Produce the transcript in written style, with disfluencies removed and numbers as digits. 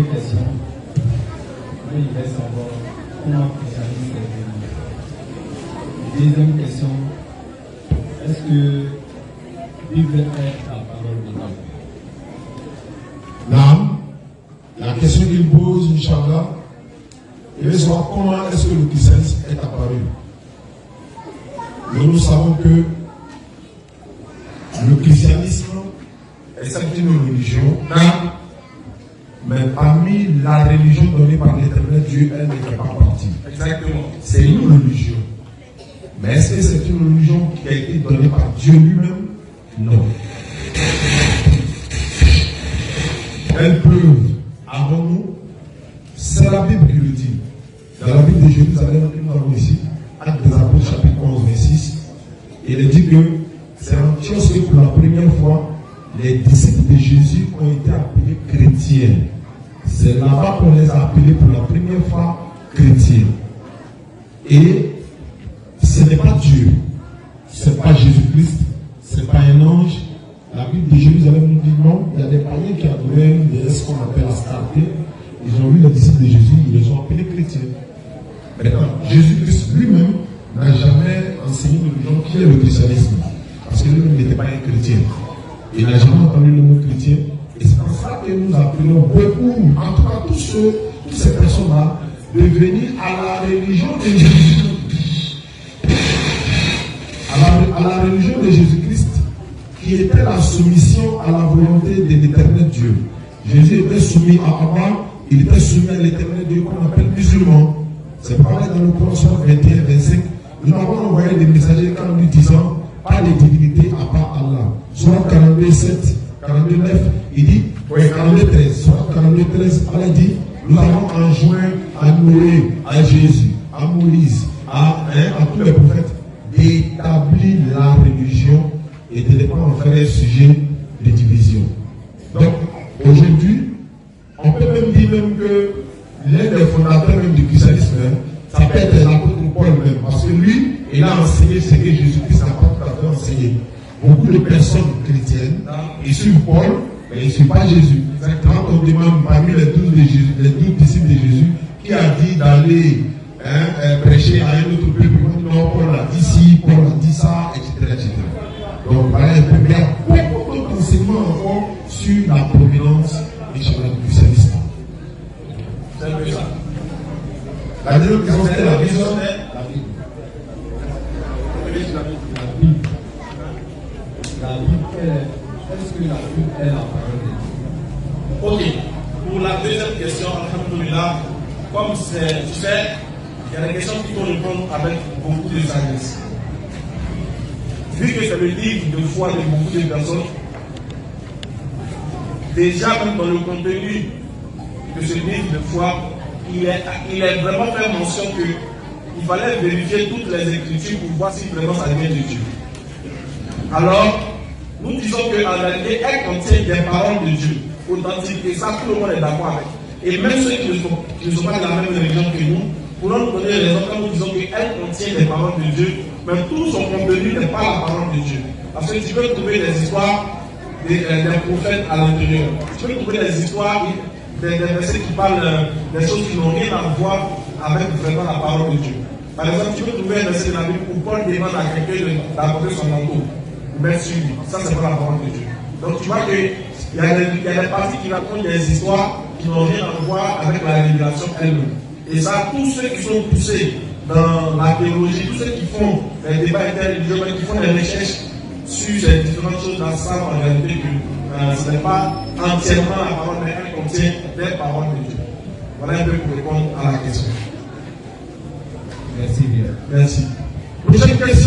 première question. Je vais savoir comment le christianisme est venu. Deuxième question. Est-ce que la Bible est la parole de Dieu? Non. La question qu'il pose, Inch'Allah, il veut savoir comment est-ce que le christianisme est apparu. Nous savons que le christianisme est certes une religion, mais parmi la religion donnée par l'Éternel Dieu, elle ne fait pas partie. Exactement. C'est une religion. Mais est-ce que c'est une religion qui a été donnée par Dieu lui-même? Non. Elle preuve avant nous, c'est la Bible qui le dit. Dans la Bible de Jérusalem, nous avons ici, Actes des Apôtres, chapitre 11, 26, il dit que c'est en Antioche que pour la première fois, les disciples de Jésus ont été appelés chrétiens. C'est là-bas qu'on les a appelés pour la première fois chrétiens. Et ce n'est pas Dieu, ce n'est pas Jésus-Christ, ce n'est pas un ange. La Bible de Jérusalem nous dit non, il y a des païens qui adoraient ce qu'on appelle la starté. Ils ont vu les disciples de Jésus, ils les ont appelés chrétiens. Maintenant, Jésus-Christ lui-même n'a jamais enseigné de gens qui est le christianisme. Parce que lui-même n'était pas un chrétien. Il n'a jamais entendu le mot chrétien. Et c'est pour ça que nous appelons beaucoup, en tout cas toutes ces personnes-là, de venir à la religion de Jésus. À la religion de Jésus-Christ, qui était la soumission à la volonté de l'éternel Dieu. Jésus était soumis à Abraham, il était soumis à l'éternel Dieu qu'on appelle musulman. C'est pareil dans le Coran 21, 25. Nous avons envoyé des messagers quand nous disons pas de divinité à part Allah. Soit 42, 7, 42, 9, il dit, 42, 13. Soit 42, 13, Allah dit, nous avons enjoint à Noé, à Jésus, à Moïse, à tous les prophètes, d'établir la religion et de ne pas en faire un sujet de division. Donc, aujourd'hui, on peut même dire même que l'un des fondateurs même du christianisme, ça peut être l'apôtre Paul même, parce que lui, il a enseigné ce que Jésus-Christ n'a pas tout à fait enseigné. Beaucoup de personnes chrétiennes, ils suivent Paul, mais ils ne suivent pas Jésus. Quand on demande parmi les 12 disciples de Jésus, qui a dit d'aller prêcher à un autre peuple, non, Paul a dit ci, Paul a dit ça, etc. etc. Donc voilà un peu, il y a beaucoup d'autres enseignements encore sur la provenance du christianisme. C'est un peu ça. La deuxième question, c'est la vision. La Bible, est-ce que la Bible est la parole de Dieu? Ok. Pour la deuxième question, alhamdoulilah, comme tu sais, il y a des questions qu'il faut répondre avec beaucoup de sagesse. Vu que c'est le livre de foi de beaucoup de personnes, déjà même dans le contenu de ce livre de foi, il est vraiment fait mention qu'il fallait vérifier toutes les écritures pour voir si vraiment ça vient de Dieu. Alors, nous disons qu'en réalité, elle contient des paroles de Dieu, authentiques, et ça, tout le monde est d'accord avec. Et même ceux qui ne sont pas de la même religion que nous, pourront nous donner raison quand nous disons qu'elle contient des paroles de Dieu, mais tout son contenu n'est pas la parole de Dieu. Parce que tu peux trouver des histoires des prophètes à l'intérieur. Tu peux trouver des histoires, des versets qui parlent des choses qui n'ont rien à voir avec vraiment la parole de Dieu. Par exemple, tu peux trouver un verset de la Bible où Paul demande à quelqu'un d'apporter son manteau. Mettre sur lui. Ça, c'est pas la parole de Dieu. Donc, tu vois qu'il y a des parties qui racontent des histoires qui n'ont rien à voir avec la révélation elle-même. Et ça, tous ceux qui sont poussés dans la théologie, tous ceux qui font des débats interreligieux, qui font des recherches sur ces différentes choses, dans ça, en réalité, que ce n'est pas entièrement la parole, mais elle contient des paroles de Dieu. Voilà un peu pour répondre à la question. Merci bien. Merci. Prochaine question.